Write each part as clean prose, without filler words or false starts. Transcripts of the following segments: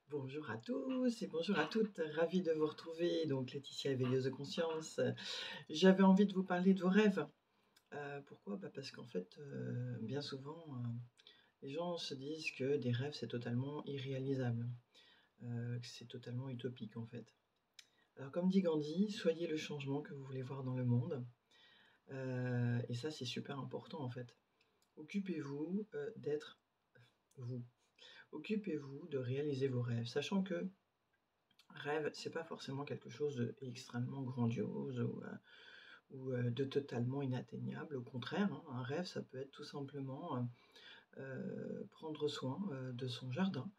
Bonjour à tous et bonjour à toutes, ravie de vous retrouver, donc Laetitia, éveilleuse de conscience. J'avais envie de vous parler de vos rêves. Pourquoi? Parce qu'en fait, bien souvent, les gens se disent que des rêves, c'est totalement irréalisable, que c'est totalement utopique, en fait. Alors comme dit Gandhi: «Soyez le changement que vous voulez voir dans le monde», et ça, c'est super important, en fait. Occupez-vous, d'être vous. Occupez-vous de réaliser vos rêves, sachant que rêve, c'est pas forcément quelque chose d'extrêmement grandiose ou de totalement inatteignable. Au contraire, hein, un rêve, ça peut être tout simplement, prendre soin, de son jardin,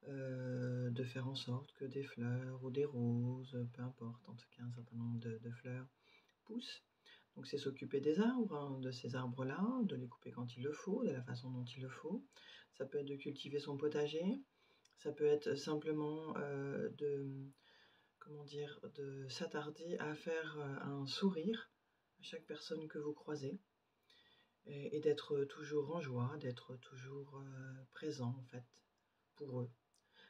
de faire en sorte que des fleurs ou des roses, peu importe, en tout cas un certain nombre de fleurs poussent. Donc c'est s'occuper des arbres, hein, de ces arbres-là, de les couper quand il le faut, de la façon dont il le faut. Ça peut être de cultiver son potager, ça peut être simplement, comment dire? De s'attarder à faire, un sourire à chaque personne que vous croisez et d'être toujours en joie, d'être toujours, présent en fait, pour eux.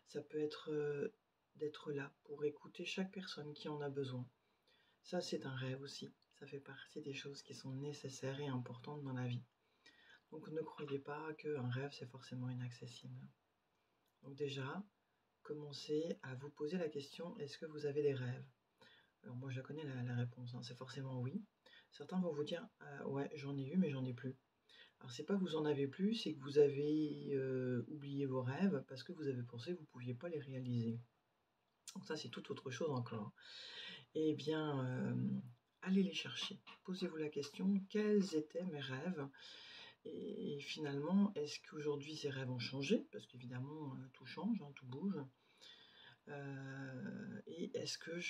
Ça peut être, d'être là pour écouter chaque personne qui en a besoin. Ça, c'est un rêve aussi. Ça fait partie des choses qui sont nécessaires et importantes dans la vie. Donc ne croyez pas qu'un rêve, c'est forcément inaccessible. Donc déjà, commencez à vous poser la question: «Est-ce que vous avez des rêves?» Alors moi, je la connais la réponse, hein, c'est forcément oui. Certains vont vous dire: «Ah ouais, j'en ai eu, mais j'en ai plus». Alors c'est pas que vous en avez plus, c'est que vous avez, oublié vos rêves parce que vous avez pensé que vous pouviez pas les réaliser. Donc ça, c'est tout autre chose encore. Eh bien, allez les chercher. Posez-vous la question: «Quels étaient mes rêves?» Et finalement, est-ce qu'aujourd'hui ces rêves ont changé? Parce qu'évidemment, tout change, hein, tout bouge. Et est-ce que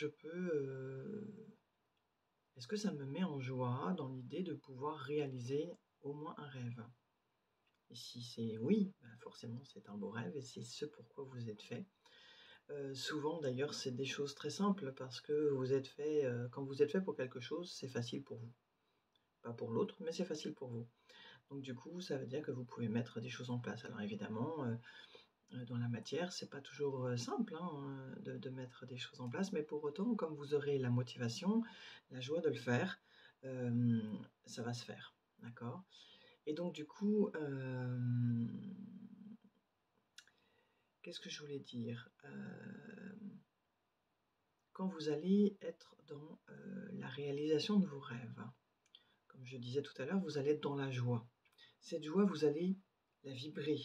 ça me met en joie dans l'idée de pouvoir réaliser au moins un rêve? Et si c'est oui, forcément c'est un beau rêve et c'est ce pourquoi vous êtes fait. Souvent d'ailleurs, c'est des choses très simples parce que vous êtes fait, quand vous êtes fait pour quelque chose, c'est facile pour vous. Pas pour l'autre, mais c'est facile pour vous. Donc du coup, ça veut dire que vous pouvez mettre des choses en place. Alors évidemment, dans la matière, c'est pas toujours, simple, hein, de mettre des choses en place, mais pour autant, comme vous aurez la motivation, la joie de le faire, ça va se faire, d'accord? Et donc du coup, qu'est-ce que je voulais dire? Quand vous allez être dans, la réalisation de vos rêves, comme je disais tout à l'heure, vous allez être dans la joie. Cette joie, vous allez la vibrer.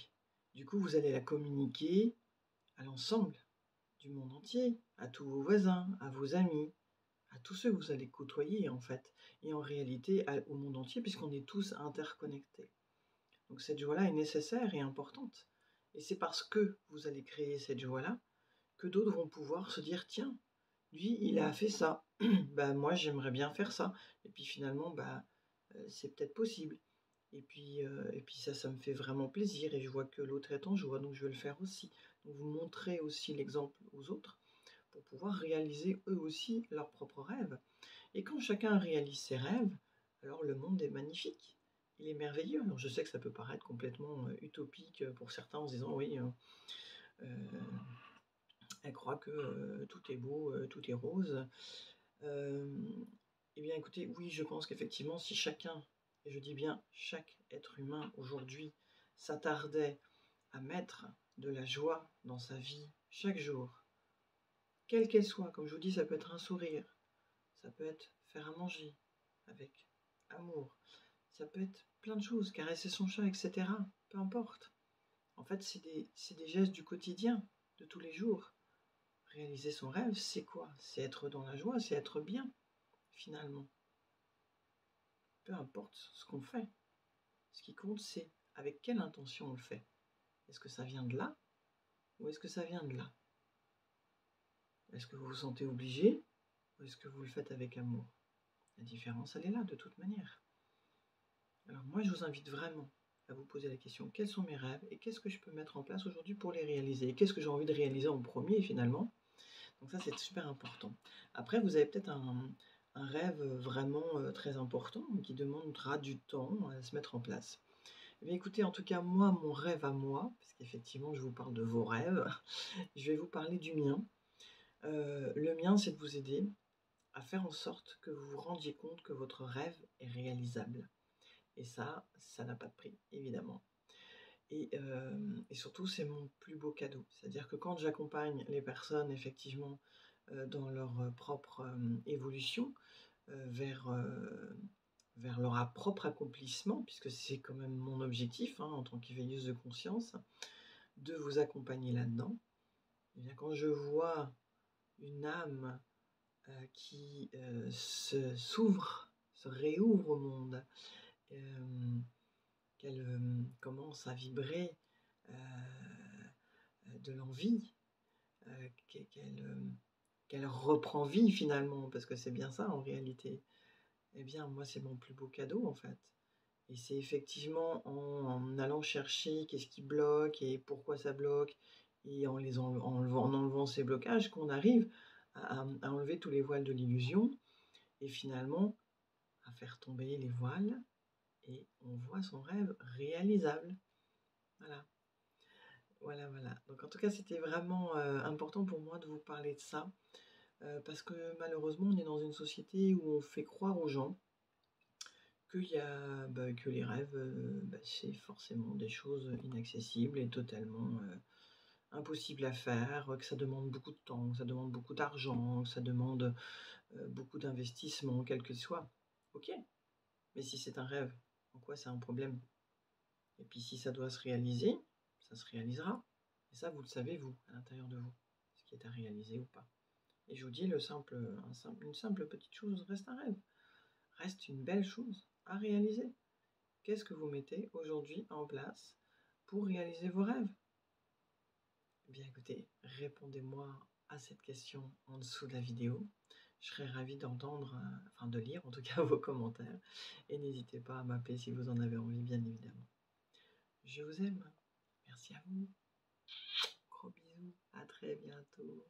Du coup, vous allez la communiquer à l'ensemble du monde entier, à tous vos voisins, à vos amis, à tous ceux que vous allez côtoyer en fait, et en réalité au monde entier puisqu'on est tous interconnectés. Donc cette joie-là est nécessaire et importante. Et c'est parce que vous allez créer cette joie-là que d'autres vont pouvoir se dire: «Tiens, lui, il a fait ça, bah, moi j'aimerais bien faire ça» et puis finalement, c'est peut-être possible et puis ça me fait vraiment plaisir et je vois que l'autre est en joie, donc je vais le faire aussi. Donc vous montrez aussi l'exemple aux autres pour pouvoir réaliser eux aussi leurs propres rêves. Et quand chacun réalise ses rêves, alors le monde est magnifique. Il est merveilleux. Alors je sais que ça peut paraître complètement utopique pour certains en se disant oui, elle croit que tout est beau, tout est rose. Euh, eh bien écoutez, oui, je pense qu'effectivement, si chacun, et je dis bien chaque être humain aujourd'hui, s'attardait à mettre de la joie dans sa vie chaque jour, quelle qu'elle soit, comme je vous dis, ça peut être un sourire, ça peut être faire à manger avec amour, ça peut être plein de choses, caresser son chat, etc. Peu importe. En fait, c'est des gestes du quotidien, de tous les jours. Réaliser son rêve, c'est quoi? C'est être dans la joie, c'est être bien, finalement. Peu importe ce qu'on fait. Ce qui compte, c'est avec quelle intention on le fait. Est-ce que ça vient de là ou est-ce que ça vient de là? Est-ce que vous vous sentez obligé ou est-ce que vous le faites avec amour? La différence, elle est là, de toute manière. Alors moi, je vous invite vraiment à vous poser la question, quels sont mes rêves et qu'est-ce que je peux mettre en place aujourd'hui pour les réaliser? Et qu'est-ce que j'ai envie de réaliser en premier, finalement? Donc ça, c'est super important. Après, vous avez peut-être un rêve vraiment très important qui demandera du temps à se mettre en place. Eh bien, écoutez, en tout cas, moi, mon rêve à moi, parce qu'effectivement, je vous parle de vos rêves, je vais vous parler du mien. Le mien, c'est de vous aider à faire en sorte que vous vous rendiez compte que votre rêve est réalisable. Et ça n'a pas de prix, évidemment. Et surtout, c'est mon plus beau cadeau. C'est-à-dire que quand j'accompagne les personnes, effectivement, dans leur propre évolution, vers, vers leur propre accomplissement, puisque c'est quand même mon objectif, hein, en tant qu'éveilleuse de conscience, de vous accompagner là-dedans. Et bien, quand je vois une âme qui s'ouvre, se réouvre au monde, qu'elle commence à vibrer de l'envie, qu'elle reprend vie finalement, parce que c'est bien ça en réalité. Eh bien, moi, c'est mon plus beau cadeau en fait. Et c'est effectivement en allant chercher qu'est-ce qui bloque et pourquoi ça bloque, et en enlevant ces blocages qu'on arrive à enlever tous les voiles de l'illusion, et finalement à faire tomber les voiles, et on voit son rêve réalisable. Voilà, voilà, voilà. Donc en tout cas, c'était vraiment important pour moi de vous parler de ça, parce que malheureusement, on est dans une société où on fait croire aux gens que les rêves, c'est forcément des choses inaccessibles et totalement, impossibles à faire, que ça demande beaucoup de temps, que ça demande beaucoup d'argent, que ça demande, beaucoup d'investissement, quel que soit. OK, mais si c'est un rêve, en quoi c'est un problème? Et puis si ça doit se réaliser, ça se réalisera. Et ça, vous le savez vous, à l'intérieur de vous, ce qui est à réaliser ou pas. Et je vous dis une simple petite chose reste un rêve, reste une belle chose à réaliser. Qu'est-ce que vous mettez aujourd'hui en place pour réaliser vos rêves? Eh bien écoutez, répondez-moi à cette question en dessous de la vidéo. Je serais ravie d'entendre, enfin de lire en tout cas vos commentaires. Et n'hésitez pas à m'appeler si vous en avez envie, bien évidemment. Je vous aime. Merci à vous. Gros bisous. À très bientôt.